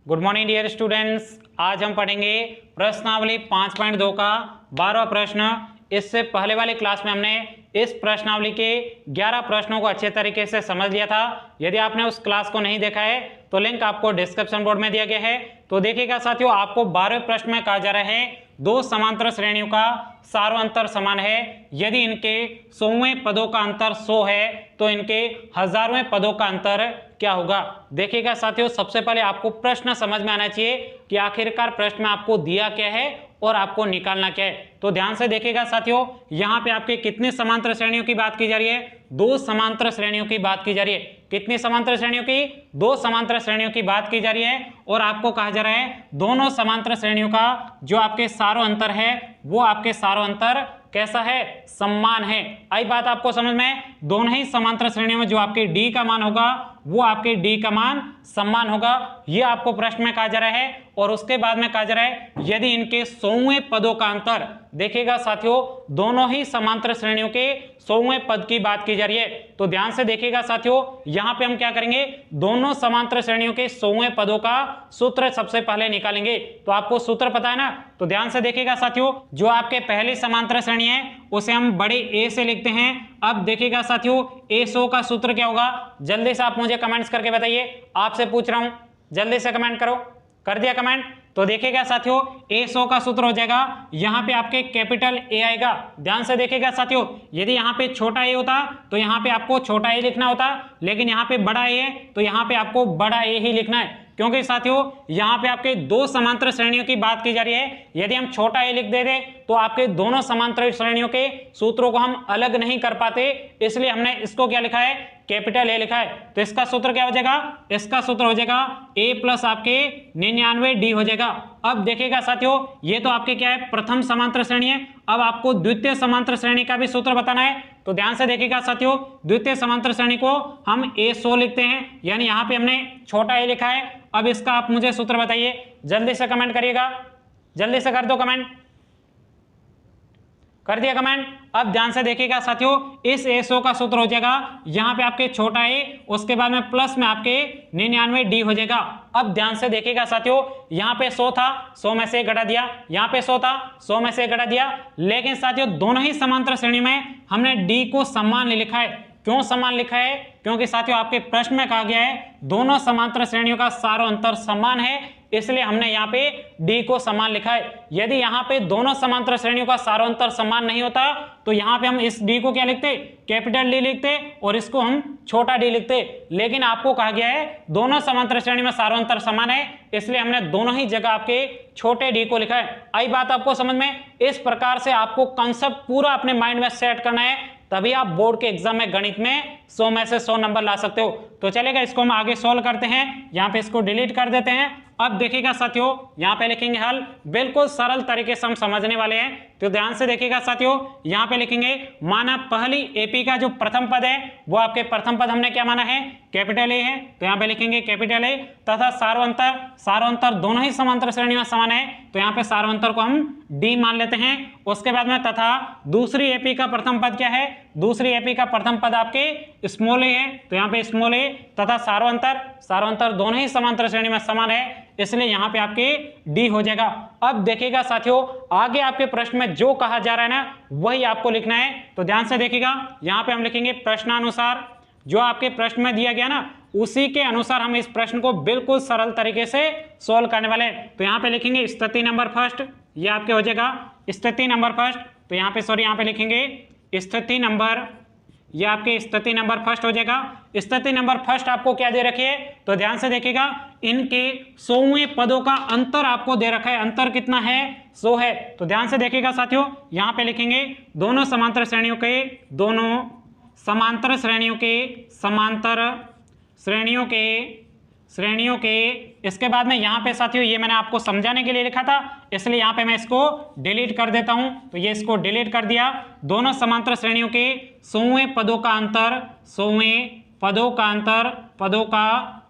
Good morning dear students. आज हम पढ़ेंगे प्रश्नावली 5.2 का 12वां प्रश्न। इससे पहले वाली क्लास में हमने इस प्रश्नावली के 11 प्रश्नों को अच्छे तरीके से समझ लिया था। यदि आपने उस क्लास को नहीं देखा है तो लिंक आपको डिस्क्रिप्शन बोर्ड में दिया गया है। तो देखिएगा साथियों, आपको 12वें प्रश्न में कहा जा रहा है दो समांतर श्रेणियों का सारो अंतर समान है यदि इनके 100वें पदों का अंतर 100 है तो इनके 1000वें पदों का अंतर क्या होगा। देखिएगा साथियों, सबसे पहले आपको प्रश्न समझ में आना चाहिए कि आखिरकार प्रश्न में आपको दिया क्या है और आपको निकालना क्या है। तो ध्यान से देखिएगा साथियों, यहाँ पे आपके कितने समांतर श्रेणियों की बात की जा रही है? दो समांतर श्रेणियों की बात की जा रही है। कितनी समांतर श्रेणियों की? दो समांतर श्रेणियों की बात की जा रही है और आपको कहा जा रहा है दोनों समांतर श्रेणियों का जो आपके सारो अंतर है वो आपके सारो अंतर कैसा है? समान है। आई बात आपको समझ में? दोनों ही समांतर श्रेणियों में जो आपके डी का मान होगा वो आपके डी का मान समान होगा, ये आपको प्रश्न में कहा जा रहा है। और उसके बाद में कहा जा रहा है यदि इनके 100वें पदों का अंतर, देखिएगा साथियों, दोनों ही समांतर श्रेणियों के 100वें पद की बात की जा रही है। तो ध्यान से देखिएगा साथियों, यहां पे हम क्या करेंगे? दोनों समांतर श्रेणियों के 100वें पदों का सूत्र सबसे पहले निकालेंगे। तो आपको सूत्र पता है ना? तो ध्यान से देखिएगा साथियों, जो आपके पहली समांतर श्रेणी है उसे हम बड़े ए से लिखते हैं। अब देखिएगा साथियों, A100 का सूत्र क्या होगा? जल्दी से आप मुझे कमेंट्स करके बताइए, आपसे पूछ रहा हूं, जल्दी से कमेंट करो। कर दिया कमेंट? तो देखिएगा साथियों, A100 का सूत्र हो जाएगा, यहां पे आपके कैपिटल ए आएगा। ध्यान से देखिएगा साथियों, यदि यहां पे छोटा ए होता तो यहां पे आपको छोटा ए लिखना होता, लेकिन यहां पे बड़ा ए है तो यहां पे आपको बड़ा ए ही लिखना है, क्योंकि साथियों यहां पे आपके दो समांतर श्रेणियों की बात की जा रही है। यदि हम छोटा ए लिख देते तो आपके दोनों समांतर श्रेणियों के सूत्रों को हम अलग नहीं कर पाते, इसलिए हमने इसको क्या लिखा है? कैपिटल ए लिखा है। तो इसका सूत्र क्या हो जाएगा? इसका सूत्र हो जाएगा ए प्लस आपके 99 डी हो जाएगा। अब देखिएगा साथियों, ये तो आपके क्या है? प्रथम समांतर श्रेणी है। अब आपको द्वितीय समांतर श्रेणी का भी सूत्र बताना है। तो ध्यान से देखिएगा साथियों, द्वितीय समांतर श्रेणी को हम A100 लिखते हैं, यानी यहां पे हमने छोटा ए लिखा है। अब इसका आप मुझे सूत्र बताइए, जल्दी से कमेंट करिएगा, जल्दी से कर दो कमेंट। कर दिया कमेंट? अब ध्यान से देखिएगा साथियों, इस A100 का सूत्र हो जाएगा यहां पे आपके छोटा ए, उसके बाद में प्लस में आपके 99 डी हो जाएगा। अब ध्यान से देखिएगा साथियों, यहां पे 100 था, 100 में से घटा दिया, यहां पे 100 था, 100 में से घटा दिया। लेकिन साथियों दोनों ही समांतर श्रेणी में हमने डी को समान नहीं लिखा है। क्यों समान लिखा है? क्योंकि साथियों आपके प्रश्न में कहा गया है दोनों समांतर श्रेणियों का सारो अंतर समान है, इसलिए हमने यहाँ पे डी को समान लिखा है। यदि यहाँ पे दोनों समांतर श्रेणियों का सारो अंतर समान नहीं होता तो यहाँ पे हम इस डी को क्या लिखते? कैपिटल डी लिखते और इसको हम छोटा डी लिखते। लेकिन आपको कहा गया है दोनों समांतर श्रेणी में सारो अंतर समान है, इसलिए हमने दोनों ही जगह आपके छोटे डी को लिखा है। आई बात आपको समझ में? इस प्रकार से आपको कंसेप्ट पूरा अपने माइंड में सेट करना है, तभी आप बोर्ड के एग्जाम में गणित में 100 में से 100 नंबर ला सकते हो। तो चलेगा, इसको हम आगे सोल्व करते हैं। यहाँ पे इसको डिलीट कर देते हैं। अब देखिएगा साथियों, यहाँ पे लिखेंगे हल, बिल्कुल सरल तरीके से हम समझने वाले हैं। तो ध्यान से देखिएगा साथियों, यहाँ पे लिखेंगे माना पहली एपी का जो प्रथम पद है वो आपके प्रथम पद हमने क्या माना है? कैपिटल ए है, तो यहाँ पे लिखेंगे कैपिटल ए तथा सारो अंतर दोनों ही समांतर श्रेणी में समान है, तो यहाँ पे सारो अंतर को हम डी मान लेते हैं। उसके बाद में तथा दूसरी एपी का प्रथम पद क्या है? दूसरी एपी का प्रथम पद आपके स्मॉल ए है, तो यहाँ पे स्मॉल ए तथा सारो अंतर दोनों ही समांतर श्रेणी में समान है, इसलिए यहाँ पे आपके डी हो जाएगा। अब देखिएगा साथियों, आगे आपके प्रश्न में जो कहा जा रहा है ना वही आपको लिखना है। तो ध्यान से देखिएगा, यहाँ पे हम लिखेंगे प्रश्नानुसार, जो आपके प्रश्न में दिया गया ना उसी के अनुसार हम इस प्रश्न को बिल्कुल सरल तरीके से सोल्व करने वाले हैं। तो यहाँ पे लिखेंगे स्थिति नंबर फर्स्ट, ये आपके हो जाएगा स्थिति नंबर फर्स्ट। तो यहाँ पे यहाँ पे लिखेंगे स्थिति नंबर, ये आपके स्थिति नंबर फर्स्ट हो जाएगा। स्थिति नंबर फर्स्ट आपको क्या दे रखी है? तो ध्यान से देखिएगा, इनके 100वें पदों का अंतर आपको दे रखा है। अंतर कितना है? 100 है। तो ध्यान से देखिएगा साथियों, यहाँ पे लिखेंगे दोनों समांतर श्रेणियों के इसके बाद में यहाँ पे साथियों, ये मैंने आपको समझाने के लिए लिखा था, इसलिए यहाँ पे मैं इसको डिलीट कर देता हूँ। तो ये इसको डिलीट कर दिया। दोनों समांतर श्रेणियों के 100वें पदों का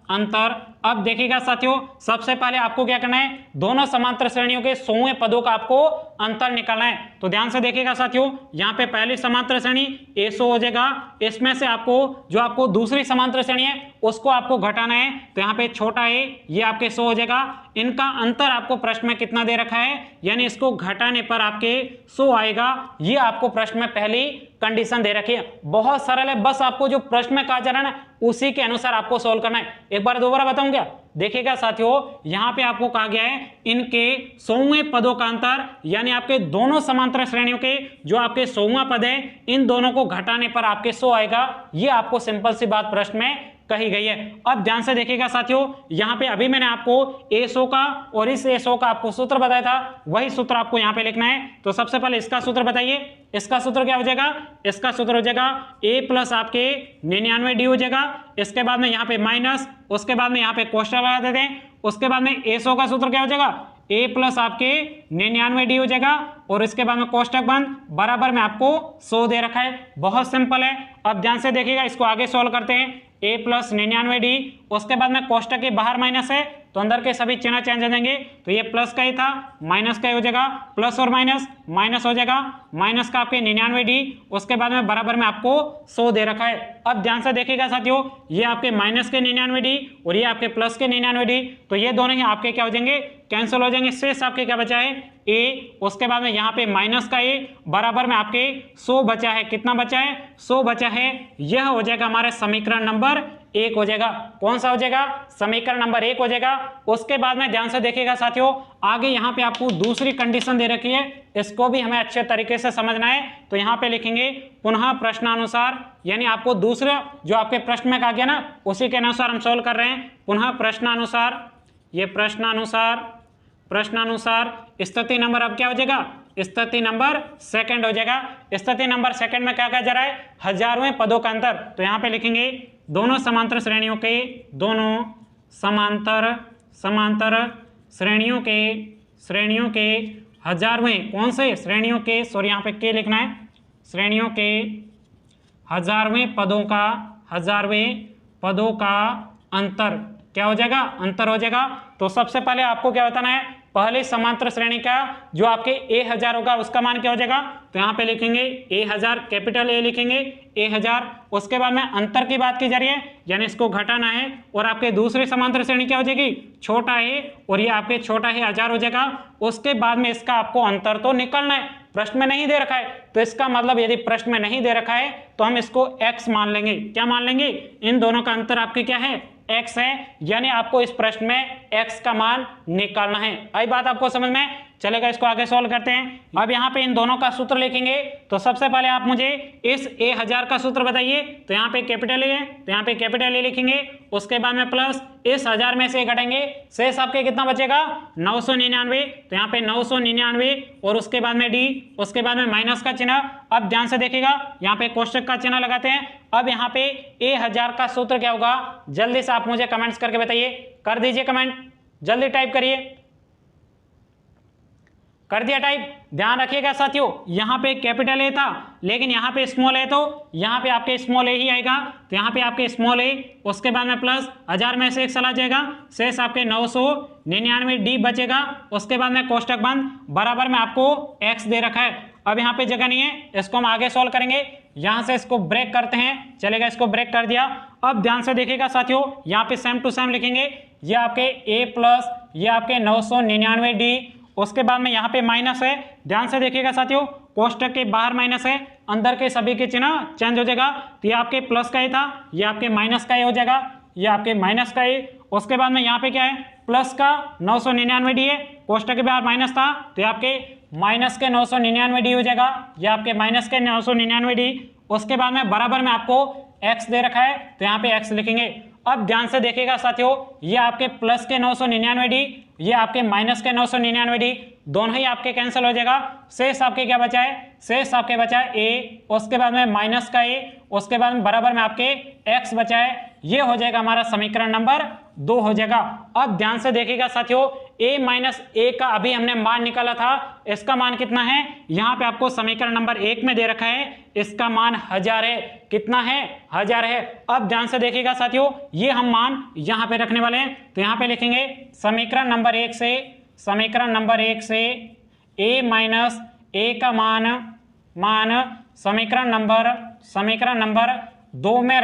अंतर। अब देखिएगा साथियों, सबसे पहले आपको क्या करना है? दोनों समांतर श्रेणियों के 100वें पदों का आपको अंतर निकालना है। तो ध्यान से देखिएगा साथियों, यहाँ पे पहली समांतर श्रेणी A100 हो जाएगा, इसमें से आपको जो आपको दूसरी समांतर श्रेणी है उसको आपको घटाना है, तो यहाँ पे छोटा a ये आपके 100 हो जाएगा। इनका अंतर आपको प्रश्न में कितना दे रखा है, यानी इसको घटाने पर आपके 100 आएगा, ये आपको प्रश्न में पहली कंडीशन दे रखी है। बहुत सरल है, बस आपको जो प्रश्न में कहा जा रहा है ना उसी के अनुसार आपको सोल्व करना है। एक बार दोबारा बताऊं क्या, देखिएगा साथियों, यहाँ पे आपको कहा गया है इनके 100वें पदों का अंतर, यानी आपके दोनों समांतर श्रेणियों के जो आपके 100वां पद है इन दोनों को घटाने पर आपके 100 आएगा। ये आपको सिंपल सी बात प्रश्न में कही गई है। अब ध्यान से देखिएगा साथियों, यहाँ पे अभी मैंने आपको A100 का और इस A100 का आपको सूत्र बताया था, वही सूत्र आपको यहाँ पे लिखना है। तो सबसे पहले इसका सूत्र बताइए, इसका सूत्र क्या हो जाएगा, इसका सूत्र हो जाएगा A प्लस आपके 99D हो जाएगा, इसके बाद में यहाँ पे माइनस, उसके बाद में यहाँ पे कोष्ठक लगा देते हैं, उसके बाद में A100 का सूत्र क्या हो जाएगा, A प्लस आपके 99D हो जाएगा, और इसके बाद में कोष्ठक बंद बराबर में आपको 100 दे रखा है। बहुत सिंपल है। अब ध्यान से देखिएगा, इसको आगे सॉल्व करते हैं। A प्लस 99D, उसके बाद में कोष्ठक के बाहर माइनस है तो अंदर के सभी चिन्ह चेंज हो जाएंगे, तो ये प्लस का ही था माइनस का ही हो जाएगा, प्लस और माइनस माइनस हो जाएगा, माइनस का आपके 99D, उसके बाद में बराबर में आपको 100 दे रखा है। अब ध्यान से देखिएगा साथियों, ये आपके माइनस के 99D और ये आपके प्लस के 99D, तो ये दोनों ही आपके क्या हो जाएंगे, कैंसिल हो जाएंगे। शेष आपके क्या बचा है, A, उसके बाद में यहाँ पे माइनस का A बराबर में आपके 100 बचा है। कितना बचा है, 100 बचा है। यह हो जाएगा हमारा समीकरण नंबर 1 हो जाएगा। कौन सा हो जाएगा, समीकरण नंबर 1 हो जाएगा। उसके बाद में ध्यान से देखिएगा साथियों, आगे यहाँ पे आपको दूसरी कंडीशन दे रखी है, इसको भी हमें अच्छे तरीके से समझना है। तो यहाँ पे लिखेंगे पुनः प्रश्नानुसार, यानी आपको दूसरा जो आपके प्रश्न में कहा गया ना उसी के अनुसार हम सोल्व कर रहे हैं। पुनः प्रश्नानुसार, ये प्रश्नानुसार स्थिति नंबर अब क्या हो जाएगा, स्थिति नंबर 2 हो जाएगा। स्थिति नंबर 2 में क्या कहा जा रहा है, 1000वें पदों का अंतर। तो यहाँ पे लिखेंगे दोनों समांतर श्रेणियों के, दोनों समांतर श्रेणियों के 1000वें, कौन से श्रेणियों के, सॉरी यहाँ पे के लिखना है, श्रेणियों के 1000वें पदों का अंतर क्या हो जाएगा, अंतर हो जाएगा। तो सबसे पहले आपको क्या बताना है, पहले समांतर श्रेणी का जो आपके A1000 होगा उसका मान क्या हो जाएगा, तो यहाँ पे लिखेंगे A1000, कैपिटल A लिखेंगे A1000। उसके बाद में अंतर की बात की जा रही है, यानी इसको घटाना है, और आपके दूसरी समांतर श्रेणी क्या हो जाएगी, छोटा A, और ये आपके छोटा है 1000 हो जाएगा। उसके बाद में इसका आपको अंतर तो निकालना है, प्रश्न में नहीं दे रखा है, तो इसका मतलब यदि प्रश्न में नहीं दे रखा है तो हम इसको x मान लेंगे। क्या मान लेंगे, इन दोनों का अंतर आपके क्या है, x है, यानी आपको इस प्रश्न में x का मान निकालना है। आई बात आपको समझ में चलेगा। इसको आगे सॉल्व करते हैं। अब यहाँ पे इन दोनों का सूत्र लिखेंगे। तो सबसे पहले आप मुझे इस A1000 का सूत्र बताइए। तो यहाँ पे कैपिटल A है, तो यहाँ पे कैपिटल A लिखेंगे, उसके बाद में प्लस इस 1000 में से घटेंगे, शेष आपके कितना बचेगा, 999। तो यहाँ पे 999 और उसके बाद में D, उसके बाद में माइनस का चिन्ह। अब ध्यान से देखिएगा, यहाँ पे कोष्ठक का चिन्ह लगाते हैं। अब यहाँ पे A1000 का सूत्र क्या होगा, जल्दी से आप मुझे कमेंट्स करके बताइए। कर दीजिए कमेंट, जल्दी टाइप करिए। कर दिया टाइप। ध्यान रखिएगा साथियों, यहाँ पे कैपिटल A था लेकिन यहाँ पे स्मॉल A, तो यहाँ पे आपके स्मॉल A ही आएगा। तो यहाँ पे आपके स्मॉल A, उसके बाद में प्लस 1000 में से 1 चला जाएगा, शेष आपके 999D बचेगा। उसके बाद में कोष्ठक बंद बराबर में आपको x दे रखा है। अब यहाँ पे जगह नहीं है, इसको हम आगे सॉल्व करेंगे। यहाँ से इसको ब्रेक करते हैं, चलेगा, इसको ब्रेक कर दिया। अब ध्यान से देखिएगा साथियों, यहाँ पे सेम टू सेम लिखेंगे, ये आपके A प्लस ये आपके 999D, उसके बाद में यहाँ पे माइनस है। ध्यान से देखिएगा साथियों, कोष्ठक के बाहर माइनस है, अंदर के सभी के चिन्ह चेंज हो जाएगा। तो ये आपके प्लस का ही था, ये आपके माइनस का ही हो जाएगा, ये आपके माइनस का ही। उसके बाद में यहाँ पे क्या है, प्लस का 999D है, कोष्ठक के बाहर माइनस था, तो ये आपके माइनस के 999D हो जाएगा, ये आपके माइनस के 999D। उसके बाद में बराबर में आपको x दे रखा है, तो यहाँ पे x लिखेंगे। अब ध्यान से देखिएगा साथियों, ये आपके प्लस के 999D, ये आपके माइनस के 999D, दोनों ही आपके कैंसिल हो जाएगा। शेष आपके क्या बचा है, शेष आपके बचा है A, उसके बाद में माइनस का A, उसके बाद में बराबर में आपके x बचा है। ये हो जाएगा हमारा समीकरण नंबर 2 हो जाएगा। अब ध्यान से देखिएगा साथियों, A माइनस A का अभी हमने मान निकाला था, इसका मान कितना है, यहाँ पे आपको समीकरण नंबर 1 में दे रखा है, इसका मान 1000 है। कितना है, 1000 है। अब ध्यान से देखिएगा साथियों, ये हम मान यहाँ पे रखने वाले हैं। तो यहाँ पे लिखेंगे समीकरण नंबर 1 से a माइनस a का मान समीकरण नंबर 2 में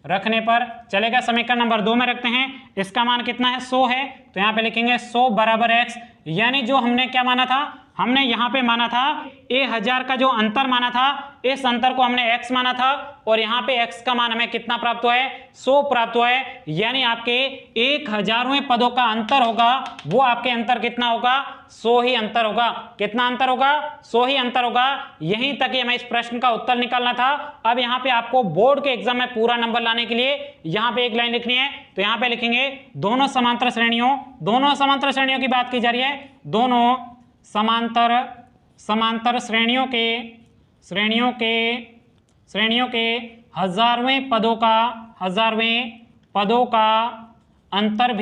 रखने पर चलेगा। समीकरण नंबर 2 में रखते हैं, इसका मान कितना है 100 है, तो यहाँ पे लिखेंगे 100 बराबर x, यानी जो हमने क्या माना था, हमने यहाँ पे माना था a 1000 का जो अंतर माना था, इस अंतर को हमने x माना था और यहाँ पे x का मान हमें कितना प्राप्त हुआ है 100 प्राप्त हुआ है, यानी आपके 1000वें पदों का अंतर होगा वो आपके अंतर कितना होगा 100 ही अंतर होगा। कितना अंतर होगा 100 ही अंतर होगा। यहीं तक ही हमें इस प्रश्न का उत्तर निकालना था। अब यहाँ पे आपको बोर्ड के एग्जाम में पूरा नंबर लाने के लिए यहाँ पे एक लाइन लिखनी है, तो यहाँ पे लिखेंगे दोनों समांतर श्रेणियों की बात की जा रही है, दोनों समांतर श्रेणियों के हजारवें पदों का अंतर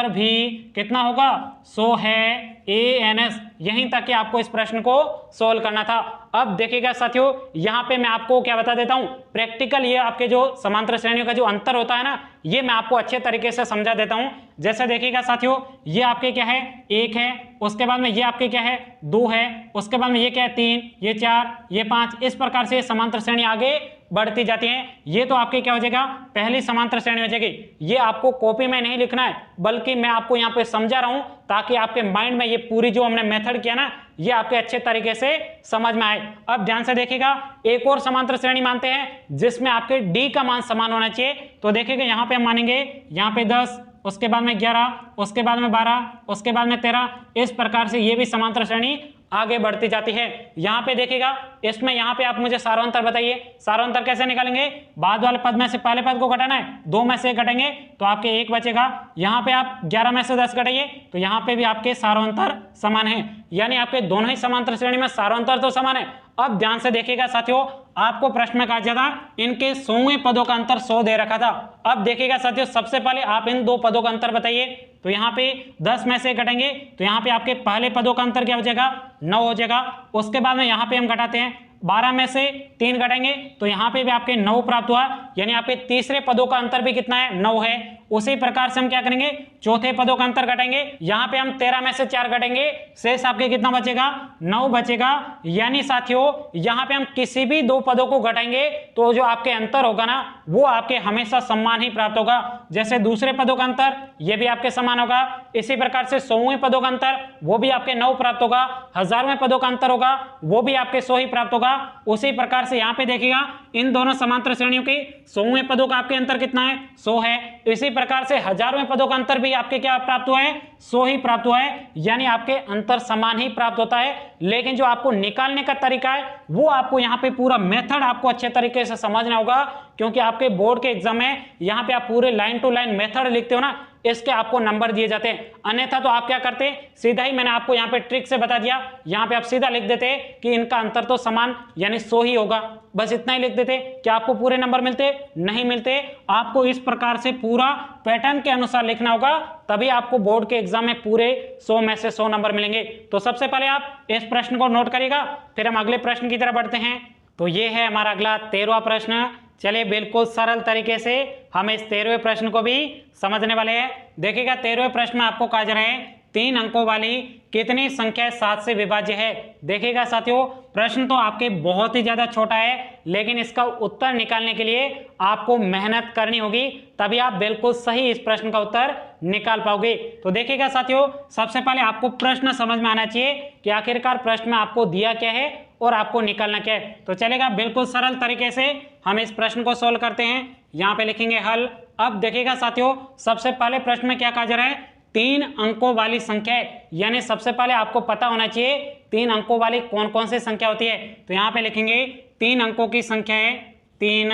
भी कितना होगा 100 है ANS। यहीं तक कि आपको इस प्रश्न को सोल्व करना था। अब देखिएगा साथियों, यहाँ पे मैं आपको क्या बता देता हूँ, प्रैक्टिकल ये आपके जो समांतर श्रेणियों का जो अंतर होता है ना, ये मैं आपको अच्छे तरीके से समझा देता हूँ। जैसे देखिएगा साथियों, ये आपके क्या है 1 है, उसके बाद में ये आपके क्या है 2 है, उसके बाद में ये क्या है 3, ये 4, ये 5, इस प्रकार से समांतर श्रेणी आगे बढ़ती जाती हैं। ये तो आपके क्या हो जाएगा पहली समांतर श्रेणी हो जाएगी। ये आपको कॉपी में नहीं लिखना है, बल्कि मैं आपको यहाँ पे समझा रहा हूँ ताकि आपके माइंड में ये पूरी जो हमने मेथड किया ना, ये आपके अच्छे तरीके से समझ में आए। अब ध्यान से देखिएगा, एक और समांतर श्रेणी मानते हैं जिसमें आपके d का मान समान होना चाहिए। तो देखिएगा यहाँ पे हम मानेंगे, यहाँ पे 10, उसके बाद में 11, उसके बाद में 12, उसके बाद में 13, इस प्रकार से ये भी समांतर श्रेणी आगे बढ़ती जाती है। यहाँ पे देखिएगा, इसमें यहाँ पे आप मुझे सारोंतर बताइए, सारोंतर कैसे निकालेंगे, बाद वाले पद में से पहले पद को घटाना है, 2 में से घटेंगे तो आपके 1 बचेगा। यहाँ पे आप 11 में से 10 घटाइए तो यहाँ पे भी आपके सारोंतर समान है, यानी आपके दोनों ही समांतर श्रेणी में सारोंतर तो समान है। अब ध्यान से देखिएगा साथियों, आपको प्रश्न में कहा जाता इनके 100वें पदों का अंतर 100 दे रखा था। अब देखिएगा साथियों, सबसे पहले आप इन दो पदों का अंतर बताइए, तो यहाँ पे 10 में से घटेंगे तो यहाँ पे आपके पहले पदों का अंतर क्या हो जाएगा 9 हो जाएगा। उसके बाद में यहाँ पे हम घटाते हैं, 12 में से 3 घटेंगे तो यहाँ पे भी आपके 9 प्राप्त हुआ, यानी आपके तीसरे पदों का अंतर भी कितना है 9 है। उसी प्रकार से हम क्या करेंगे, चौथे पदों का अंतर घटेंगे, यहाँ पे हम 13 में से 4 घटेंगे, शेष आपके कितना बचेगा 9 बचेगा। यानी साथियों यहाँ पे हम किसी भी दो पदों को घटाएंगे तो जो आपके अंतर होगा ना, वो आपके हमेशा समान ही प्राप्त होगा। जैसे दूसरे पदों का अंतर ये भी आपके समान होगा, इसी प्रकार से 100वें पदों का अंतर वो भी आपके 9 प्राप्त होगा, 1000वें पदों का अंतर होगा वो भी आपके 100 ही प्राप्त होगा। उसी प्रकार से यहाँ पे देखिएगा, इन दोनों समांतर श्रेणियों के 100वें पदों का आपके अंतर कितना है 100 है। इसी प्रकार से 1000वें पदों का अंतर भी आपके क्या प्राप्त हुआ है 100 ही प्राप्त हुआ है, यानी आपके अंतर समान ही प्राप्त होता है। लेकिन जो आपको निकालने का तरीका है वो आपको यहाँ पे पूरा मेथड आपको अच्छे तरीके से समझना होगा, क्योंकि आपके बोर्ड के एग्जाम में यहाँ पे आप पूरे लाइन टू लाइन मेथड लिखते हो ना, इसके आपको नंबर दिए जाते हैं। अन्यथा तो आप क्या करते सीधा ही, मैंने आपको यहाँ पे ट्रिक से बता दिया, यहाँ पे आप सीधा लिख देते कि इनका अंतर तो समान यानी 100 ही होगा, बस इतना ही लिख देते। क्या आपको पूरे नंबर मिलते? नहीं मिलते। आपको इस प्रकार से पूरा पैटर्न के अनुसार लिखना होगा, तभी आपको बोर्ड के एग्जाम में पूरे 100 में से 100 नंबर मिलेंगे। तो सबसे पहले आप इस प्रश्न को नोट करिएगा, फिर हम अगले प्रश्न की तरफ बढ़ते हैं। तो ये है हमारा अगला 13वां प्रश्न। चलिए बिल्कुल सरल तरीके से हम इस 13वें प्रश्न को भी समझने वाले हैं। देखिएगा 13वें प्रश्न में आपको कहा जा रहा है 3 अंकों वाली कितनी संख्या 7 से विभाज्य है। देखिएगा साथियों, प्रश्न तो आपके बहुत ही ज्यादा छोटा है, लेकिन इसका उत्तर निकालने के लिए आपको मेहनत करनी होगी, तभी आप बिल्कुल सही इस प्रश्न का उत्तर निकाल पाओगे। तो देखिएगा साथियों, सबसे पहले आपको प्रश्न समझ में आना चाहिए कि आखिरकार प्रश्न में आपको दिया क्या है और आपको निकालना क्या है। तो चलेगा बिल्कुल सरल तरीके से हम इस प्रश्न को सोल्व करते हैं। यहाँ पे लिखेंगे हल। अब देखिएगा साथियों, सबसे पहले प्रश्न में क्या कहा जा रहा है 3 अंकों वाली संख्या है, यानी सबसे पहले आपको पता होना चाहिए 3 अंकों वाली कौन कौन सी संख्या होती है। तो यहाँ पे लिखेंगे 3 अंकों की संख्या है, 3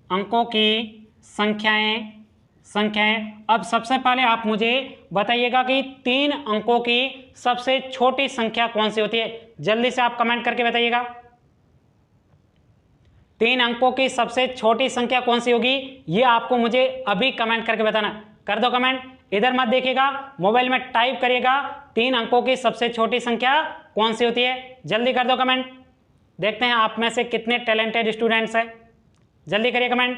अंकों की संख्याएं। अब सबसे पहले आप मुझे बताइएगा कि 3 अंकों की सबसे छोटी संख्या कौन सी होती है। जल्दी से आप कमेंट करके बताइएगा 3 अंकों की सबसे छोटी संख्या कौन सी होगी, ये आपको मुझे अभी कमेंट करके बताना। कर दो कमेंट, इधर मत देखिएगा, मोबाइल में टाइप करिएगा 3 अंकों की सबसे छोटी संख्या कौन सी होती है। जल्दी कर दो कमेंट, देखते हैं आप में से कितने टैलेंटेड स्टूडेंट्स हैं। जल्दी करिए कमेंट।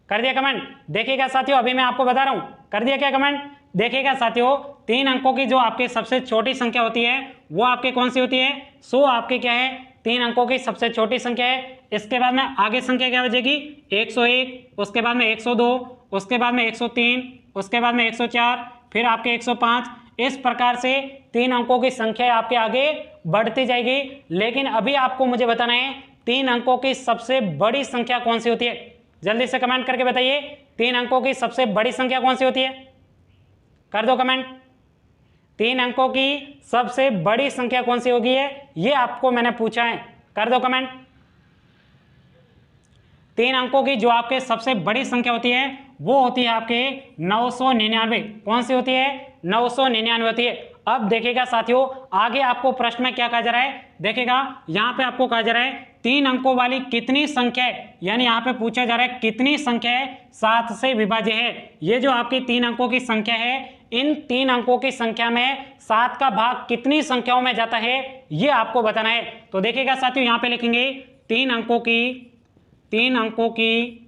कर दिया कमेंट। देखिएगा साथियों, अभी मैं आपको बता रहा हूं, कर दिया क्या कमेंट। देखिएगा साथियों, 3 अंकों की जो आपके सबसे छोटी संख्या होती है वो आपके कौन सी होती है? 100 आपके क्या है? 3 अंकों की सबसे छोटी संख्या है। इसके बाद में आगे संख्या क्या बचेगी? 101, उसके बाद में 102, उसके बाद में 103, उसके बाद में 104, फिर आपके 105। इस प्रकार से 3 अंकों की संख्या आपके आगे बढ़ती जाएगी। लेकिन अभी आपको मुझे बताना है 3 अंकों की सबसे बड़ी संख्या कौन सी होती है? जल्दी से कमेंट करके बताइए 3 अंकों की सबसे बड़ी संख्या कौन सी होती है? कर दो कमेंट। 3 अंकों की सबसे बड़ी संख्या कौन सी होगी है, ये आपको मैंने पूछा है। कर दो कमेंट। 3 अंकों की जो आपके सबसे बड़ी संख्या होती है वो होती है आपके 999। कौन सी होती है? 999 होती है। अब देखिएगा साथियों, आगे आपको प्रश्न में क्या कहा जा रहा है? देखिएगा यहाँ पे आपको कहा जा रहा है 3 अंकों वाली कितनी संख्या है, यानी यहाँ पे पूछा जा रहा है कितनी संख्या है 7 से विभाज्य है। ये जो आपकी 3 अंकों की संख्या है, इन 3 अंकों की संख्या में 7 का भाग कितनी संख्याओं में जाता है, ये आपको बताना है। तो देखिएगा साथियों, यहाँ पे लिखेंगे 3 अंकों की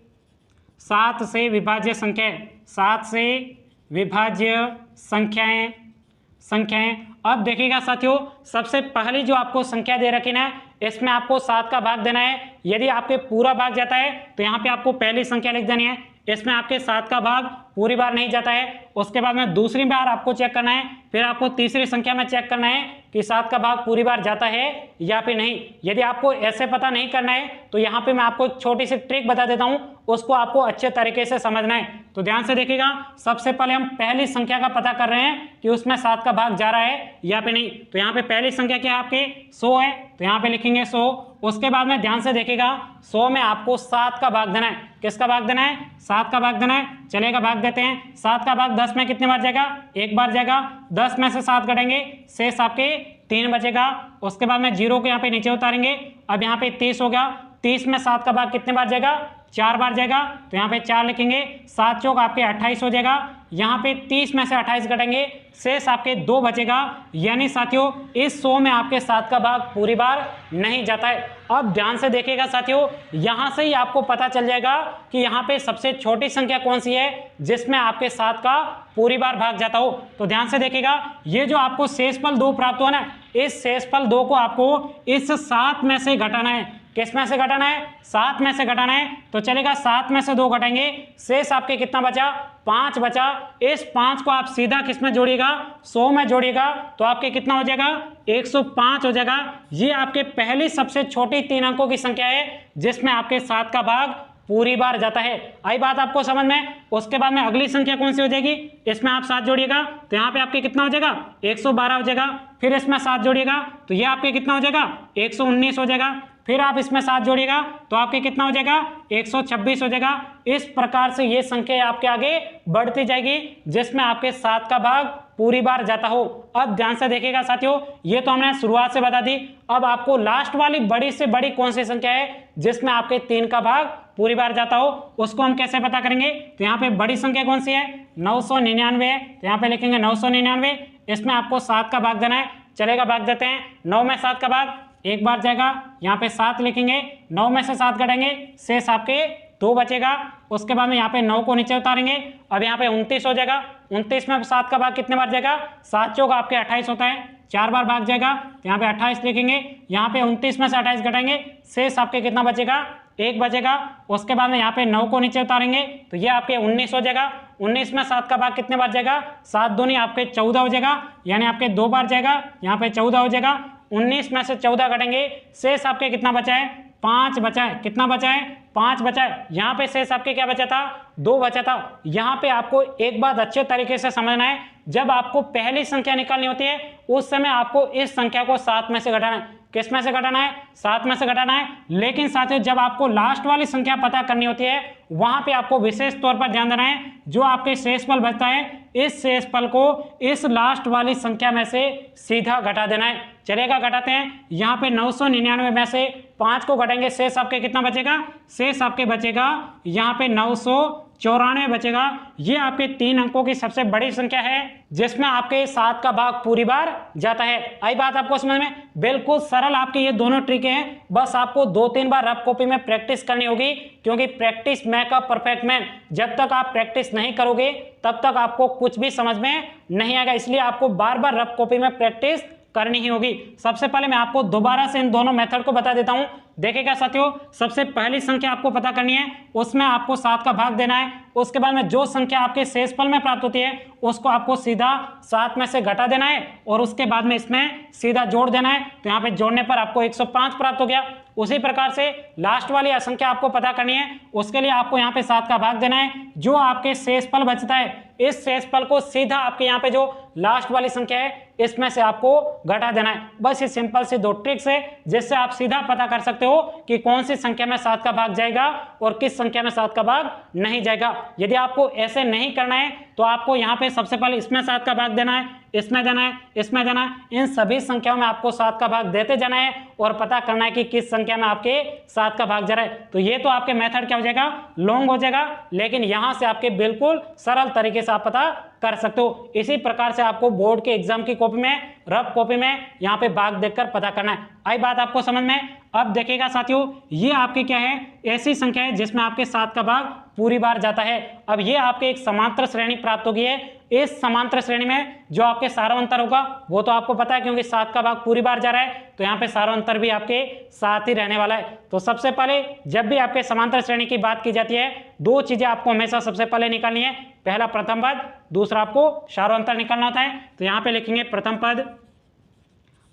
7 से विभाज्य संख्या, 7 से विभाज्य संख्याएं। अब देखिएगा साथियों, सबसे पहली जो आपको संख्या दे रखी ना, इसमें आपको 7 का भाग देना है। यदि आपके पूरा भाग जाता है तो यहाँ पे आपको पहली संख्या लिख देनी है। इसमें आपके 7 का भाग पूरी बार नहीं जाता है। उसके बाद में दूसरी बार आपको चेक करना है, फिर आपको तीसरी संख्या में चेक करना है कि 7 का भाग पूरी बार जाता है या फिर नहीं। यदि आपको ऐसे पता नहीं करना है तो यहाँ पे मैं आपको एक छोटी सी ट्रिक बता देता हूँ, उसको आपको अच्छे तरीके से समझना है। तो ध्यान से देखिएगा, सबसे पहले हम पहली संख्या का पता कर रहे हैं कि उसमें 7 का भाग जा रहा है या फिर नहीं। तो यहाँ पे पहली संख्या क्या है आपके? 100 है, तो यहाँ पे लिखेंगे 100। उसके बाद में ध्यान से देखिएगा, 100 में आपको 7 का भाग देना है। किसका भाग देना है? 7 का भाग देना है। चलेगा, भाग देते हैं। 7 का भाग 10 में कितने बार जाएगा? 1 बार जाएगा। 10 में से 7 घटेंगे, शेष आपके 3 बचेगा। उसके बाद में 0 को यहाँ पे नीचे उतारेंगे। अब यहाँ पे 30 हो गया। 30 में 7 का भाग कितने बार जाएगा? 4 बार जाएगा। तो यहाँ पे 4 लिखेंगे। 7 चौक आपके 28 हो जाएगा। यहाँ पे 30 में से 28 घटेंगे, शेष आपके 2 बचेगा। यानी साथियों, इस 100 में आपके 7 का भाग पूरी बार नहीं जाता है। अब ध्यान से देखिएगा साथियों, यहाँ से ही आपको पता चल जाएगा कि यहाँ पे सबसे छोटी संख्या कौन सी है जिसमें आपके 7 का पूरी बार भाग जाता हो। तो ध्यान से देखिएगा, ये जो आपको शेषफल 2 प्राप्त हुआ ना, इस शेषफल 2 को आपको इस 7 में से घटाना है। किस में से घटाना है? 7 में से घटाना है। तो चलेगा, 7 में से 2 घटाएंगे, शेष आपके कितना बचा? 5 बचा। इस 5 को आप सीधा किस में जोड़िएगा? 100 में जोड़िएगा, तो आपके कितना हो जाएगा? 105 हो जाएगा। ये आपके पहली सबसे छोटी 3 अंकों की संख्या है जिसमें आपके 7 का भाग पूरी बार जाता है। आई बात आपको समझ में? उसके बाद में अगली संख्या कौन सी हो जाएगी? इसमें आप 7 जोड़िएगा, तो यहाँ पे आपके कितना हो जाएगा? 112 हो जाएगा। फिर इसमें 7 जोड़िएगा, तो ये आपके कितना हो जाएगा? 119 हो जाएगा। फिर आप इसमें 7 जोड़िएगा, तो आपके कितना हो जाएगा? 126 हो जाएगा। इस प्रकार से ये संख्या आपके आगे बढ़ती जाएगी जिसमें आपके 7 का भाग पूरी बार जाता हो। अब ध्यान से देखिएगा साथियों, ये तो हमने शुरुआत से बता दी। अब आपको लास्ट वाली बड़ी से बड़ी कौन सी संख्या है जिसमें आपके 3 का भाग पूरी बार जाता हो, उसको हम कैसे पता करेंगे? तो यहाँ पे बड़ी संख्या कौन सी है? 999 है। तो यहाँ पे लिखेंगे 999। इसमें आपको 7 का भाग देना है। चलेगा, भाग देते हैं। 9 में 7 का भाग 1 बार जाएगा। यहाँ पे 7 लिखेंगे, 9 में से 7 घटेंगे, शेष आपके 2 बचेगा। उसके बाद में यहाँ पे 9 को नीचे उतारेंगे। अब यहाँ पे 29 हो जाएगा। 29 में 7 का भाग कितने बार जाएगा? 7 चौक आपके 28 होता है, 4 बार भाग जाएगा। तो यहाँ पे 28 लिखेंगे। यहाँ पे 29 में से 28 घटाएंगे, शेष आपके कितना बचेगा? 1 बचेगा। उसके बाद में यहाँ पे 9 को नीचे उतारेंगे, तो ये आपके 19 हो जाएगा। 19 में 7 का भाग कितने बार जाएगा? 7 दूनी आपके 14 हो जाएगा, यानी आपके 2 बार जाएगा। यहाँ पे 14 हो जाएगा। 19 में से 14 घटेंगे, शेष आपके कितना बचा है? 5 बचा है। कितना बचा है? 5 बचा है। यहाँ पे शेष आपके क्या बचा था? 2 बचा था। यहाँ पे आपको एक बात अच्छे तरीके से समझना है, जब आपको पहली संख्या निकालनी होती है उस समय आपको इस संख्या को 7 में से घटाना है। किस में से घटाना है? 7 में से घटाना है। लेकिन साथियों, जब आपको लास्ट वाली संख्या पता करनी होती है वहां पे आपको विशेष तौर पर ध्यान देना है, जो आपके शेषफल बचता है इस शेषफल को इस लास्ट वाली संख्या में से सीधा घटा देना है। चलेगा, घटाते हैं। यहाँ पे 999 में से 5 को घटाएंगे, शेष आपके कितना बचेगा, शेष आपके बचेगा यहाँ पे 994 बचेगा। ये आपके 3 अंकों की सबसे बड़ी संख्या है जिसमें आपके 7 का भाग पूरी बार जाता है। आई बात आपको समझ में? बिल्कुल सरल आपकी ये दोनों ट्रिक हैं, बस आपको 2-3 बार रफ कॉपी में प्रैक्टिस करनी होगी, क्योंकि practice make a perfect man. जब तक आप प्रैक्टिस नहीं करोगे तब तक आपको कुछ भी समझ में नहीं आएगा, इसलिए आपको बार बार रफ कॉपी में प्रैक्टिस करनी ही होगी। सबसे पहले मैं आपको दोबारा से इन दोनों मेथड को बता देता हूं। देखिएगा साथियों, सबसे पहली संख्या आपको पता करनी है, उसमें आपको 7 का भाग देना है। उसके बाद में जो संख्या आपके शेषफल में प्राप्त होती है उसको आपको सीधा 7 में से घटा देना है और उसके बाद में इसमें सीधा जोड़ देना है। तो यहाँ पे जोड़ने पर आपको 105 प्राप्त हो गया। उसी प्रकार से लास्ट वाली संख्या आपको पता करनी है, उसके लिए आपको यहाँ पे 7 का भाग देना है। जो आपके शेषफल बचता है इस शेषफल को सीधा आपके यहाँ पे जो लास्ट वाली संख्या है इसमें से आपको घटा देना है। बस ये सिंपल सी 2 ट्रिक्स है जिससे आप सीधा पता कर सकते हो कि कौन सी संख्या में 7 का भाग जाएगा और किस संख्या में 7 का भाग नहीं जाएगा। यदि आपको ऐसे नहीं करना है तो आपको यहाँ पे सबसे पहले इसमें 7 का भाग देना है, इसमें देना है, इसमें देना है। इन सभी संख्याओं में आपको 7 का भाग देते जाना है और पता करना है कि किस संख्या में आपके 7 का भाग जा रहा है। तो ये तो आपके मेथड क्या हो जाएगा, लॉन्ग हो जाएगा, लेकिन यहां से आपके बिल्कुल सरल तरीके से आप पता कर सकते हो। इसी प्रकार से आपको बोर्ड के एग्जाम की कॉपी में, रफ कॉपी में यहाँ पे भाग देखकर पता करना है। आई बात आपको समझ में? अब देखिएगा साथियों, ये आपकी क्या है, ऐसी संख्या है जिसमें आपके 7 का भाग पूरी बार जाता है। अब ये आपके एक समांतर श्रेणी प्राप्त होगी है। इस समांतर श्रेणी में जो आपके सारांतर होगा वो तो आपको पता है, क्योंकि 7 का भाग पूरी बार जा रहा है तो यहाँ पे सारांतर भी आपके साथ ही रहने वाला है। तो सबसे पहले जब भी आपके समांतर श्रेणी की बात की जाती है 2 चीजें आपको हमेशा सबसे पहले निकालनी है। पहला प्रथम पद, दूसरा आपको सारांतर निकालना होता है। तो यहाँ पे लिखेंगे प्रथम पद,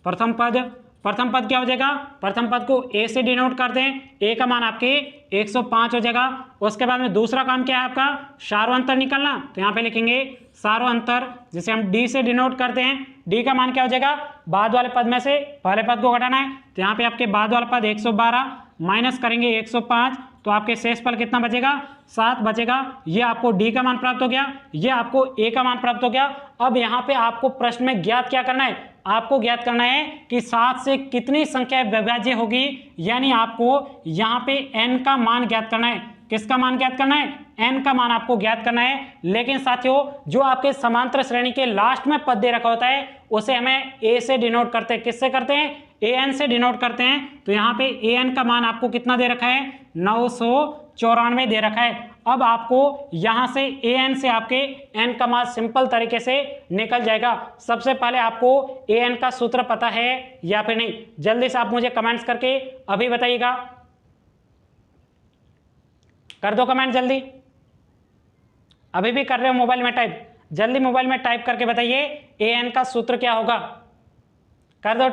प्रथम पद, प्रथम पद क्या हो जाएगा, प्रथम पद को ए से डिनोट करते हैं, ए का मान आपके 105 हो जाएगा। उसके बाद में दूसरा काम क्या है आपका, सारांतर निकालना। तो यहाँ पे लिखेंगे सारांतर, जिसे हम डी से डिनोट करते हैं। डी का मान क्या हो जाएगा, बाद वाले पद में से पहले पद को घटाना है। तो यहाँ पे आपके बाद वाला पद 112 माइनस करेंगे 105, तो आपके शेषफल कितना बचेगा, 7 बचेगा। ये आपको डी का मान प्राप्त हो गया, ये आपको ए का मान प्राप्त हो गया। अब यहाँ पे आपको प्रश्न में ज्ञात क्या करना है, आपको ज्ञात करना है कि 7 से कितनी संख्या विभाज्य होगी, यानी आपको यहाँ पे n का मान ज्ञात करना है। किसका मान ज्ञात करना है, n का मान आपको ज्ञात करना है। लेकिन साथियों जो आपके समांतर श्रेणी के लास्ट में पद दे रखा होता है उसे हमें a से डिनोट करते हैं। किससे करते हैं, an से डिनोट करते हैं। तो यहाँ पे an का मान आपको कितना दे रखा है, 994 दे रखा है। अब आपको यहाँ से an से आपके n का मान सिंपल तरीके से निकल जाएगा। सबसे पहले आपको an का सूत्र पता है या फिर नहीं, जल्दी से आप मुझे कमेंट्स करके अभी बताइएगा। कर दो कमेंट जल्दी, अभी भी कर रहे हो मोबाइल में टाइप, जल्दी मोबाइल में टाइप करके बताइए an का सूत्र क्या होगा। कर दो,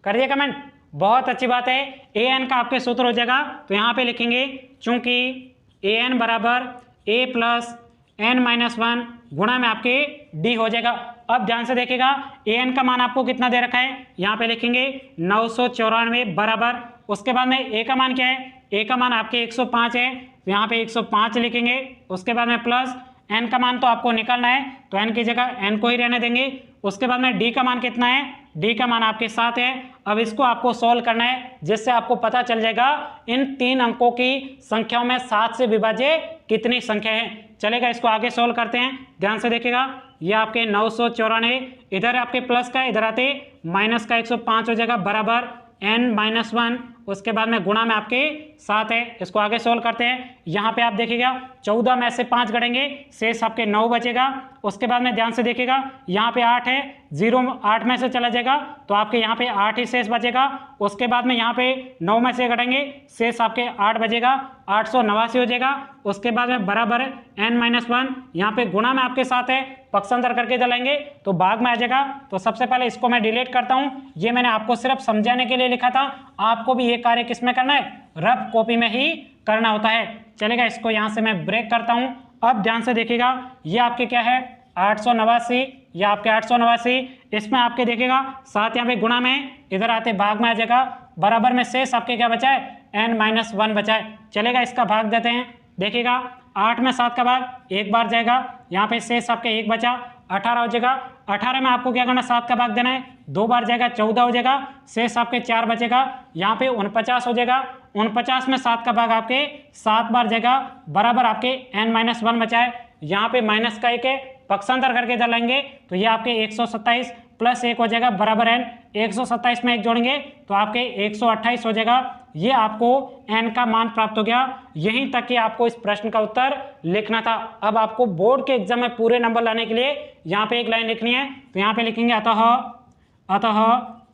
करिए कमेंट, बहुत अच्छी बात है। an का आपके सूत्र हो जाएगा, तो यहाँ पे लिखेंगे चूंकि an बराबर a प्लस n-1 गुणा में आपके d हो जाएगा। अब ध्यान से देखिएगा an का मान आपको कितना दे रखा है, यहाँ पे लिखेंगे 994 बराबर, उसके बाद में a का मान क्या है, a का मान आपके 105 है, तो यहाँ पे 105 लिखेंगे। उसके बाद में प्लस n का मान तो आपको निकालना है तो n की जगह n को ही रहने देंगे। उसके बाद में d का मान कितना है, d का मान आपके 7 है। अब इसको आपको सॉल्व करना है जिससे आपको पता चल जाएगा इन 3 अंकों की संख्याओं में 7 से विभाज्य कितनी संख्या है। चलेगा, इसको आगे सॉल्व करते हैं। ध्यान से देखिएगा, ये आपके 994, इधर आपके प्लस का, इधर आते माइनस का 105 हो जाएगा बराबर n-1, उसके बाद में गुणा में आपके 7 है। इसको आगे सोल्व करते हैं। यहाँ पे आप देखिएगा 14 में से 5 घटेंगे, शेष आपके 9 बचेगा। उसके बाद में ध्यान से देखिएगा यहाँ पे 8 है, 0 8 में से चला जाएगा तो आपके यहाँ पे 8 ही शेष बचेगा। उसके बाद में यहाँ पे 9 में से घटेंगे, शेष आपके 8 बचेगा, 889 हो जाएगा। उसके बाद में बराबर n-1, यहाँ पे गुणा में आपके 7 है, पक्षांतर करके चलाएंगे तो भाग में आ जाएगा। तो सबसे पहले इसको मैं डिलीट करता हूँ, ये मैंने आपको सिर्फ समझाने के लिए लिखा था, आपको भी ये कार्य किसमें करना है, रफ कॉपी में ही करना होता है। चलेगा, इसको यहाँ से मैं ब्रेक करता हूँ। अब ध्यान से देखिएगा, ये आपके क्या है 889, या आपके 889, इसमें आपके देखिएगा 7 यहाँ पे गुणा में, इधर आते भाग में आ जाएगा, बराबर में शेष आपके क्या बचा है, n-1 बचा है। चलेगा, इसका भाग देते हैं। देखिएगा 8 में 7 का भाग 1 बार जाएगा, यहाँ पे शेष आपके 1 बचा। 18 हो जाएगा। 18 में आपको क्या करना है, 7 का भाग देना है, 2 बार जाएगा 14 हो जाएगा, शेष आपके 4 बचेगा। यहाँ पे 49 हो जाएगा, 49 में 7 का भाग आपके 7 बार जाएगा, बराबर आपके n-1 बचा है। यहाँ पे माइनस का 1 है, पक्षांतर करके इधर लाएंगे तो ये आपके 127 प्लस 1 हो जाएगा बराबर n। 127 में 1 जोड़ेंगे तो आपके 128 हो जाएगा। ये आपको n का मान प्राप्त हो गया। यहीं तक कि आपको इस प्रश्न का उत्तर लिखना था। अब आपको बोर्ड के एग्जाम में पूरे नंबर लाने के लिए यहाँ पे एक लाइन लिखनी है, तो यहाँ पे लिखेंगे अतः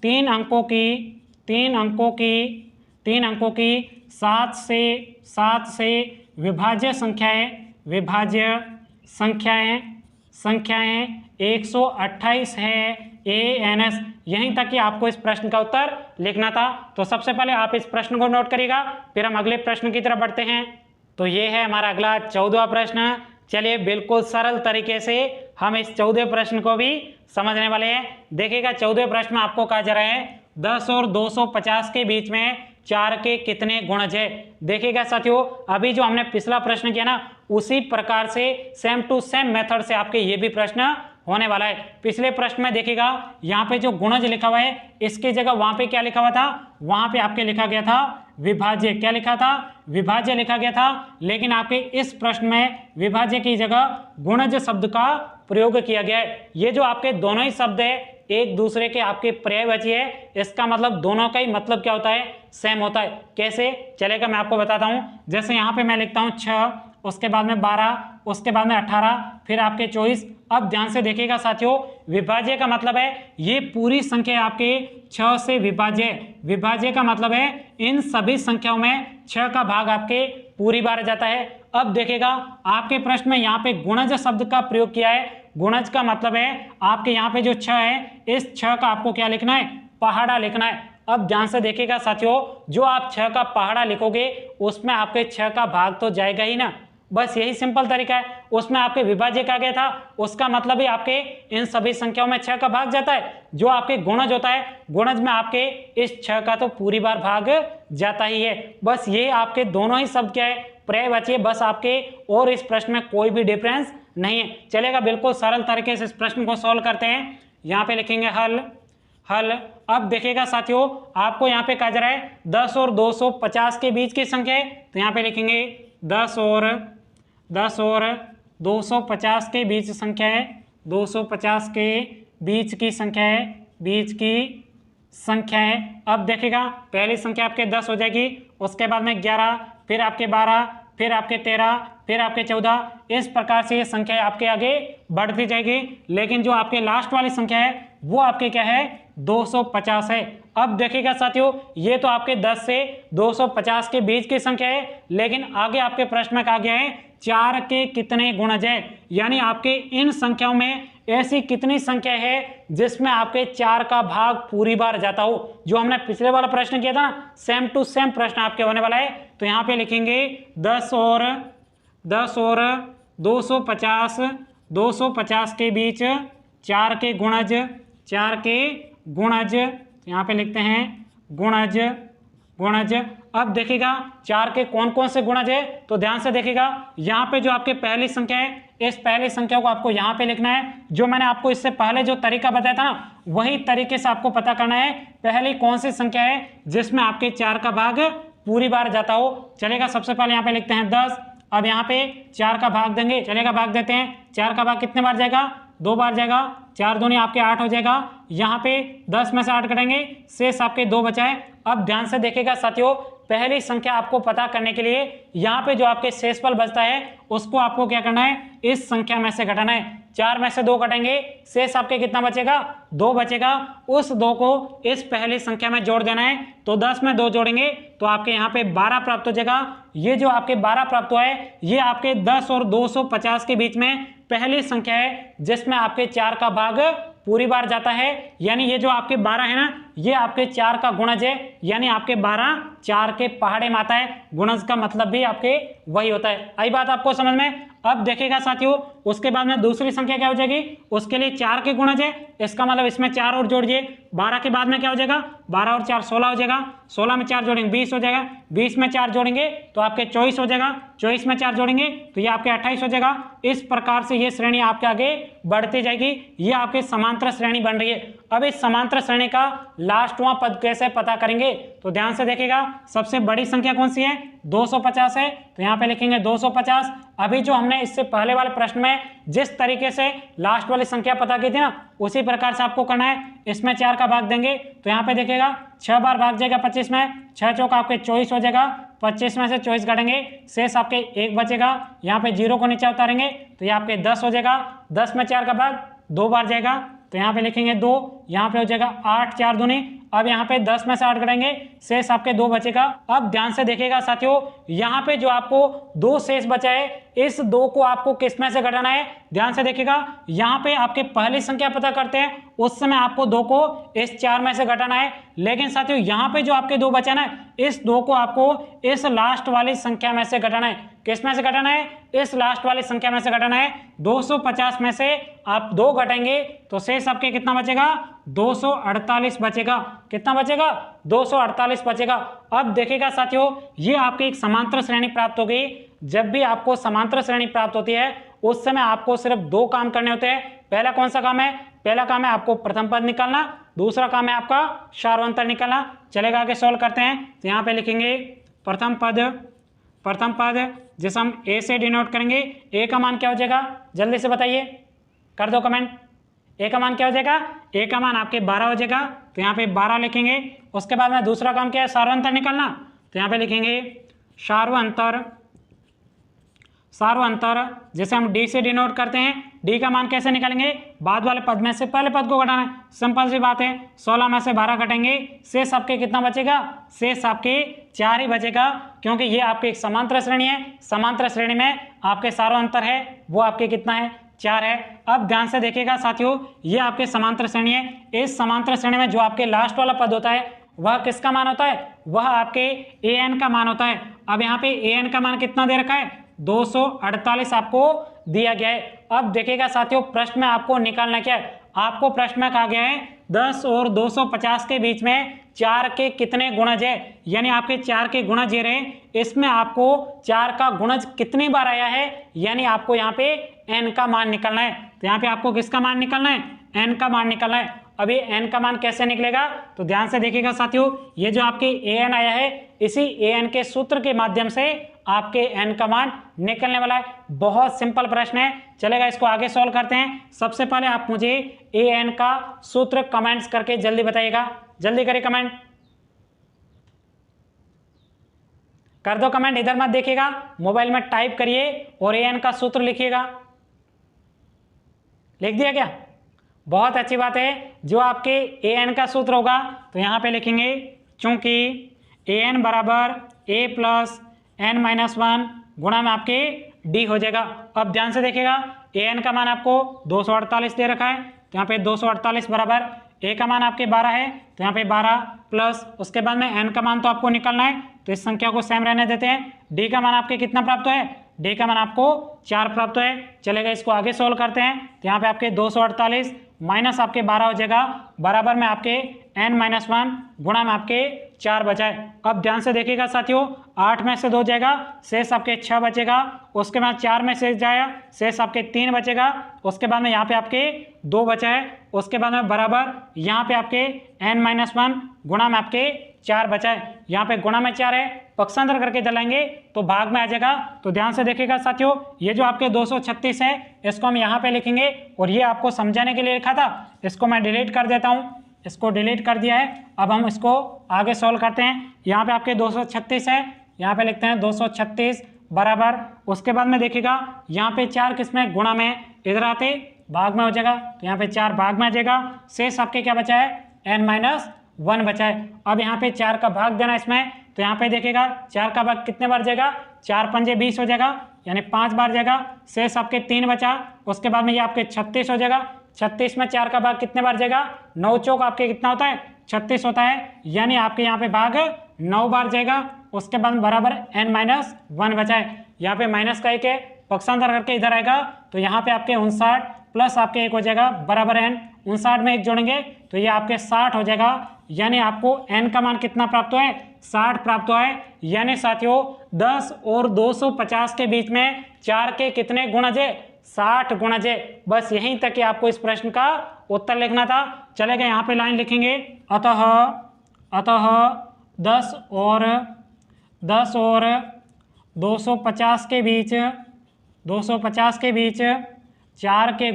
3 अंकों की 7 से विभाज्य संख्याएं 128 है ANS। यहीं तक कि आपको इस प्रश्न का उत्तर लिखना था। तो सबसे पहले आप इस प्रश्न को नोट करिएगा, फिर हम अगले प्रश्न की तरफ बढ़ते हैं। तो ये है हमारा अगला 14वां प्रश्न। चलिए बिल्कुल सरल तरीके से हम इस 14वें प्रश्न को भी समझने वाले हैं। देखिएगा 14वें प्रश्न में आपको कहा जा रहा है 10 और 250 के बीच में 4 के कितने गुणज है। देखिएगा साथियों, अभी जो हमने पिछला प्रश्न किया ना, उसी प्रकार से सेम टू सेम मेथड से आपके ये भी प्रश्न होने वाला है। पिछले प्रश्न में देखिएगा यहाँ पे जो गुणज लिखा हुआ है, इसकी जगह वहां पे क्या लिखा हुआ था, वहां पे आपके लिखा गया था विभाज्य। क्या लिखा था, विभाज्य लिखा गया था। लेकिन आपके इस प्रश्न में विभाज्य की जगह गुणज शब्द का प्रयोग किया गया है। ये जो आपके दोनों ही शब्द है एक दूसरे के आपके पर्यायवाची है, इसका मतलब दोनों का ही मतलब क्या होता है, सेम होता है। कैसे चलेगा मैं आपको बताता हूं। जैसे यहाँ पे मैं लिखता हूँ 6, उसके बाद में 12, उसके बाद में 18, फिर आपके 24। अब ध्यान से देखिएगा साथियों, विभाज्य का मतलब है ये पूरी संख्या आपके 6 से विभाज्य है। विभाज्य का मतलब है इन सभी संख्याओं में 6 का भाग आपके पूरी बार जाता है। अब देखिएगा आपके प्रश्न में यहाँ पे गुणज शब्द का प्रयोग किया है। गुणज का मतलब है आपके यहाँ पे जो 6 है, इस 6 का आपको क्या लिखना है, पहाड़ा लिखना है। अब ध्यान से देखिएगा साथियों, जो आप 6 का पहाड़ा लिखोगे उसमें आपके 6 का भाग तो जाएगा ही ना, बस यही सिंपल तरीका है। उसमें आपके विभाज्य का गया था, उसका मतलब ही आपके इन सभी संख्याओं में 6 का भाग जाता है। जो आपके गुणज होता है, गुणज में आपके इस 6 का तो पूरी बार भाग जाता ही है। बस ये आपके दोनों ही शब्द क्या है, पर्यायवाची है। बस आपके और इस प्रश्न में कोई भी डिफरेंस नहीं है। चलेगा बिल्कुल सरल तरीके से इस प्रश्न को सॉल्व करते हैं। यहाँ पे लिखेंगे हल। अब देखिएगा साथियों, आपको यहाँ पे कहा जा रहा है 10 और 250 के बीच की संख्या है, तो यहाँ पे लिखेंगे 10 और 250 के बीच संख्या है, 250 के बीच की संख्या है। अब देखिएगा पहली संख्या आपके 10 हो जाएगी, उसके बाद में 11, फिर आपके 12, फिर आपके 13, फिर आपके 14। इस प्रकार से ये संख्या आपके आगे बढ़ती जाएगी। लेकिन जो आपके लास्ट वाली संख्या है वो आपके क्या है, 250 है। अब देखिएगा साथियों, ये तो आपके 10 से 250 के बीच की संख्या है, लेकिन आगे आपके प्रश्न में कहा गया है 4 के कितने गुणज है। यानी आपके इन संख्याओं में ऐसी कितनी संख्या है जिसमें आपके 4 का भाग पूरी बार जाता हो। जो हमने पिछले वाला प्रश्न किया था, सेम टू सेम प्रश्न आपके होने वाला है। तो यहाँ पे लिखेंगे 10 और 250 के बीच 4 के गुणज, यहाँ पे लिखते हैं गुणज। अब देखिएगा 4 के कौन कौन से गुणज है, तो ध्यान से देखिएगा। यहाँ पे जो आपके पहली संख्या है, इस पहली संख्या को आपको यहाँ पे लिखना है। जो मैंने आपको इससे पहले जो तरीका बताया था ना, वही तरीके से आपको पता करना है पहली कौन सी संख्या है जिसमें आपके 4 का भाग पूरी बार जाता हो। चलेगा, सबसे पहले यहाँ पे लिखते हैं 10। अब यहाँ पे 4 का भाग देंगे, चलेगा भाग देते हैं। 4 का भाग कितने बार जाएगा, 2 बार जाएगा। 4 दूनी आपके 8 हो जाएगा। यहाँ पे 10 में से 8 कटेंगे, शेष आपके 2 बचाए। अब ध्यान से देखिएगा साथियों, पहली संख्या आपको पता करने के लिए यहाँ पे जो आपके शेषफल बचता है उसको आपको क्या करना है, इस संख्या में से घटाना है। 4 में से 2 कटेंगे, शेष आपके कितना बचेगा, 2 बचेगा। उस 2 को इस पहली संख्या में जोड़ देना है। तो 10 में 2 जोड़ेंगे तो आपके यहाँ पे 12 प्राप्त हो जाएगा। ये जो आपके 12 प्राप्त हुआ है, ये आपके 10 और 250 के बीच में पहली संख्या है जिसमें आपके 4 का भाग पूरी बार जाता है। यानी ये जो आपके 12 है ना, ये आपके 4 का गुणज है। यानी आपके 12 4 के पहाड़े में आता है। गुणज का मतलब भी आपके वही होता है। आई बात आपको समझ में। अब देखिएगा साथियों, उसके बाद में दूसरी संख्या क्या हो जाएगी, उसके लिए 4 के गुणज है, इसका मतलब इसमें 4 और जोड़ दिए। 12 के बाद में क्या हो जाएगा, 12 और 4 16 हो जाएगा। 16 में 4 जोड़ेंगे 20 हो जाएगा। 20 में 4 जोड़ेंगे तो आपके 24 हो जाएगा। 24 में 4 जोड़ेंगे तो ये आपके 28 हो जाएगा। इस प्रकार से ये श्रेणी आपके आगे बढ़ती जाएगी। ये आपकी समांतर श्रेणी बन रही है। अब इस समांतर श्रेणी का लास्टवां पद कैसे पता करेंगे, तो ध्यान से देखिएगा। सबसे बड़ी संख्या कौन सी है, 250 है, तो यहाँ पे लिखेंगे 250। अभी जो हमने इससे पहले वाले प्रश्न में जिस तरीके से लास्ट वाली संख्या पता की थी ना, उसी प्रकार से आपको करना है। इसमें 4 का भाग देंगे तो यहाँ पे देखिएगा 6 बार भाग जाएगा 25 में, 6 चौक आपके 24 हो जाएगा। 25 में से 24 घटेंगे, शेष आपके 1 बचेगा। यहाँ पे 0 को नीचे उतारेंगे तो ये आपके 10 हो जाएगा। 10 में 4 का भाग 2 बार जाएगा तो यहाँ पे लिखेंगे 2, यहाँ पे हो जाएगा 8, 4 दूनी। अब यहाँ पे 10 में से 8 घटेंगे, शेष आपके 2 बचेगा। अब ध्यान से देखिएगा साथियों, यहाँ पे जो आपको 2 शेष बचा है, इस 2 को आपको किस में से घटाना है, ध्यान से देखिएगा। यहाँ पे आपके पहली संख्या पता करते हैं, उस समय आपको 2 को इस 4 में से घटाना है। लेकिन साथियों यहाँ पे जो आपके 2 बचा ना, इस 2 को आपको इस लास्ट वाली संख्या में से घटाना है। किस में से घटाना है, इस लास्ट वाली संख्या में से घटाना है। 250 में से आप 2 घटेंगे तो शेष आपके कितना बचेगा, 248 बचेगा। कितना बचेगा, 248 बचेगा। अब देखिएगा साथियों, ये आपकी एक समांतर श्रेणी प्राप्त हो गई। जब भी आपको समांतर श्रेणी प्राप्त होती है उस समय आपको सिर्फ 2 काम करने होते हैं। पहला कौन सा काम है, पहला काम है आपको प्रथम पद निकालना, दूसरा काम है आपका सार्वंतर निकालना। चलेगा, आगे सॉल्व करते हैं। तो यहाँ पे लिखेंगे प्रथम पद जिसे हम ए से डिनोट करेंगे। ए का मान क्या हो जाएगा, जल्दी से बताइए, कर दो कमेंट। ए का मान क्या हो जाएगा, ए का मान आपके 12 हो जाएगा। तो यहाँ पे 12 लिखेंगे। उसके बाद में दूसरा काम क्या है, सार्वंतर निकालना। तो यहाँ पे लिखेंगे सार्वंतर जिसे हम डी से डिनोट करते हैं। डी का मान कैसे निकालेंगे, बाद वाले पद में से पहले पद को घटाना है। सिंपल सी बात है, 16 में से 12 घटेंगे, शेष आपके कितना बचेगा, शेष आपके 4 ही बचेगा, क्योंकि ये आपकी एक समांतर श्रेणी है। समांतर श्रेणी में आपके सार्वंतर है वो आपके कितना है, 4 है। अब ध्यान से देखिएगा साथियों, ये आपके समांतर श्रेणी है। इस समांतर श्रेणी में जो आपके लास्ट वाला पद होता है वह किसका मान होता है, वह आपके an का मान होता है। अब यहाँ पे an का मान कितना दे रखा है, 248 आपको दिया गया है। अब देखिएगा साथियों, प्रश्न में आपको निकालना क्या है, आपको प्रश्न में कहा गया है 10 और 250 के बीच में 4 के कितने गुणज है, यानी आपके 4 के गुणज ये रहे। इसमें आपको 4 का गुणज कितनी बार आया है, यानी आपको यहाँ पे n का मान निकालना है। तो यहाँ पे आपको किसका मान निकालना है, n का मान निकालना है। अभी n का मान कैसे निकलेगा, तो ध्यान से देखिएगा साथियों, ये जो आपके an आया है, इसी an के सूत्र के माध्यम से आपके n का मान निकलने वाला है। बहुत सिंपल प्रश्न है, चलेगा, इसको आगे सॉल्व करते हैं। सबसे पहले आप मुझे an का सूत्र कमेंट्स करके जल्दी बताइएगा, जल्दी करिए कमेंट, कर दो कमेंट, इधर मत देखिएगा, मोबाइल में टाइप करिए और an का सूत्र लिखिएगा। लिख दिया क्या, बहुत अच्छी बात है। जो आपके an का सूत्र होगा तो यहाँ पे लिखेंगे, चूंकि an बराबर a प्लस n-1 गुणा में आपके d हो जाएगा। अब ध्यान से देखिएगा, an का मान आपको 248 दे रखा है, तो यहाँ पे 248 बराबर a का मान आपके 12 है, तो यहाँ पे 12 प्लस उसके बाद में n का मान तो आपको निकालना है, तो इस संख्या को सेम रहने देते हैं। d का मान आपके कितना प्राप्त है, d का मान आपको 4 प्राप्त है। चलेगा, इसको आगे सोल्व करते हैं। तो यहाँ पे आपके 248 माइनस आपके 12 हो जाएगा, बराबर में आपके n-1 गुणा में आपके 4 बचा है। अब ध्यान से देखिएगा साथियों, 8 में से 2 जाएगा, शेष आपके 6 बचेगा। उसके बाद 4 में से जाएगा, शेष आपके 3 बचेगा। उसके बाद में यहाँ पे आपके 2 बचा है। उसके बाद में बराबर यहाँ पे आपके n-1 गुणा में आपके 4 बचा है। यहाँ पे गुणा में 4 है, पक्षांतर करके जलाएंगे तो भाग में आ जाएगा। तो ध्यान से देखिएगा साथियों, ये जो आपके 236 है इसको हम यहाँ पे लिखेंगे, और ये आपको समझाने के लिए लिखा था, इसको मैं डिलीट कर देता हूँ। इसको डिलीट कर दिया है। अब हम इसको आगे सॉल्व करते हैं। यहाँ पे आपके 236 है, यहाँ पे लिखते हैं 236 बराबर, उसके बाद में देखिएगा यहाँ पे 4 किसमें, गुणा में, इधर आते भाग में हो जाएगा, तो यहाँ पे 4 भाग में आ जाएगा। शेष आपके क्या बचा है, n-1 बचा है। अब यहाँ पे 4 का भाग देना इसमें, तो यहाँ पे देखिएगा 4 का भाग कितने बार जाएगा, 4 पंजे 20 हो जाएगा, यानी 5 बार जाएगा। शेष आपके 3 बचा। उसके बाद में ये आपके 36 हो जाएगा। 36 में 4 का भाग कितने बार जाएगा, 9 चौक आपके कितना होता है, 36 होता है, यानी आपके यहाँ पे भाग 9 बार जाएगा। उसके बाद बराबर n-1 बचा है। यहाँ पे माइनस का 1 है, पक्षांतर करके इधर आएगा, तो यहाँ पे आपके 59 प्लस आपके 1 हो जाएगा, बराबर n। 59 में 1 जोड़ेंगे तो ये आपके 60 हो जाएगा, यानी आपको n का मान कितना प्राप्त हुआ है, 60 प्राप्त हुआ है। यानी साथियों 10 और 250 के बीच में 4 के कितने गुणज है? 60 गुणज है। बस यहीं तक कि आपको इस प्रश्न का उत्तर लिखना था। चलेगा, यहाँ पे लाइन लिखेंगे, अतः 10 और 250 के बीच 4 के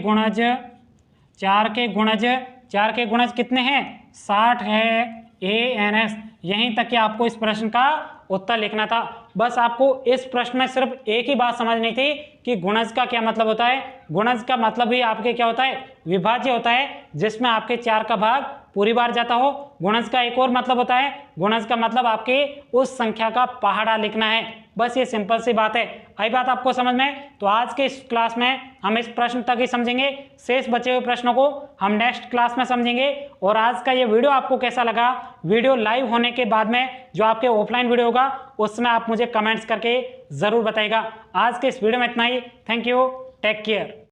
गुणज कितने हैं? 60 है। ANS। यहीं तक कि आपको इस प्रश्न का उत्तर लिखना था। बस आपको इस प्रश्न में सिर्फ एक ही बात समझनी थी कि गुणज का क्या मतलब होता है। गुणज का मतलब भी आपके क्या होता है? विभाज्य होता है, जिसमें आपके 4 का भाग पूरी बार जाता हो। गुणज का एक और मतलब होता है, गुणज का मतलब आपके उस संख्या का पहाड़ा लिखना है। बस ये सिंपल सी बात है। आई बात आपको समझ में? तो आज के इस क्लास में हम इस प्रश्न तक ही समझेंगे। शेष बचे हुए प्रश्नों को हम नेक्स्ट क्लास में समझेंगे। और आज का ये वीडियो आपको कैसा लगा? वीडियो लाइव होने के बाद में जो आपके ऑफलाइन वीडियो होगा उसमें आप मुझे कमेंट्स करके ज़रूर बताइएगा। आज के इस वीडियो में इतना ही। Thank you, take care.